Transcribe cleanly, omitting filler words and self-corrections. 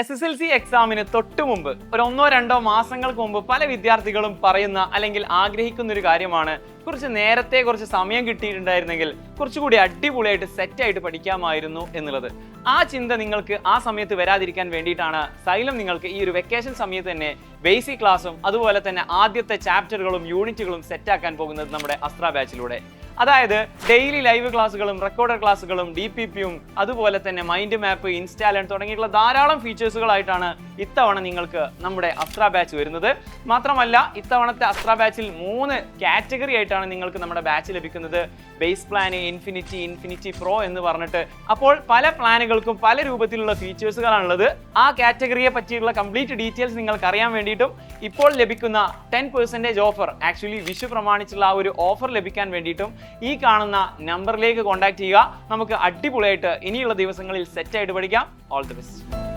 SSLC എക്സാമിന് തൊട്ടു മുമ്പ് ഒരു 1-2 മാസങ്ങൾക്ക് മുമ്പ് പല വിദ്യാർത്ഥികളും പറയുന്ന അല്ലെങ്കിൽ ആഗ്രഹിക്കുന്ന ഒരു കാര്യമാണ് കുറച്ച് നേരത്തെ കുറച്ച് സമയം കിട്ടിയിട്ടുണ്ടായിരുന്നെങ്കിൽ കുറച്ചുകൂടി അടിപൊളിയായിട്ട് സെറ്റായിട്ട് പഠിക്കാമായിരുന്നു എന്നുള്ളത്. ആ ചിന്ത നിങ്ങൾക്ക് ആ സമയത്ത് വരാതിരിക്കാൻ വേണ്ടിയിട്ടാണ് സൈലം നിങ്ങൾക്ക് ഈ ഒരു വെക്കേഷൻ സമയത്ത് തന്നെ ബേസിക് ക്ലാസ്സും അതുപോലെ തന്നെ ആദ്യത്തെ ചാപ്റ്ററുകളും യൂണിറ്റുകളും സെറ്റാക്കാൻ പോകുന്നത് നമ്മുടെ അസ്ത്ര ബാച്ചിലൂടെ. അതായത് ഡെയിലി ലൈവ് ക്ലാസ്സുകളും റെക്കോർഡഡ് ക്ലാസ്സുകളും DPPയും അതുപോലെ തന്നെ മൈൻഡ് മാപ്പ്, ഇൻസ്റ്റാലൻ തുടങ്ങിയിട്ടുള്ള ധാരാളം ഫീച്ചേഴ്സുകളായിട്ടാണ് ഇത്തവണ നിങ്ങൾക്ക് നമ്മുടെ അസ്ത്ര ബാച്ച് വരുന്നത്. മാത്രമല്ല ഇത്തവണത്തെ അസ്ത്ര ബാച്ചിൽ 3 കാറ്റഗറി ആയിട്ടാണ് നിങ്ങൾക്ക് നമ്മുടെ ബാച്ച് ലഭിക്കുന്നത്. ബേസ് പ്ലാൻ, ഇൻഫിനിറ്റി പ്രോ എന്ന് പറഞ്ഞിട്ട്. അപ്പോൾ പല പ്ലാനുകൾക്കും പല രൂപത്തിലുള്ള ഫീച്ചേഴ്സുകളാണുള്ളത്. ആ കാറ്റഗറിയെ പറ്റിയുള്ള കംപ്ലീറ്റ് ഡീറ്റെയിൽസ് നിങ്ങൾക്ക് അറിയാൻ വേണ്ടിയിട്ടും ഇപ്പോൾ ലഭിക്കുന്ന 10% ഓഫർ, ആക്ച്വലി വിഷു പ്രമാണിച്ചുള്ള ആ ഒരു ഓഫർ ലഭിക്കാൻ വേണ്ടിയിട്ടും ഈ കാണുന്ന നമ്പറിലേക്ക് കോൺടാക്ട് ചെയ്യുക. നമുക്ക് അടിപൊളിയായിട്ട് ഇനിയുള്ള ദിവസങ്ങളിൽ സെറ്റായിട്ട് പഠിക്കാം. All the best.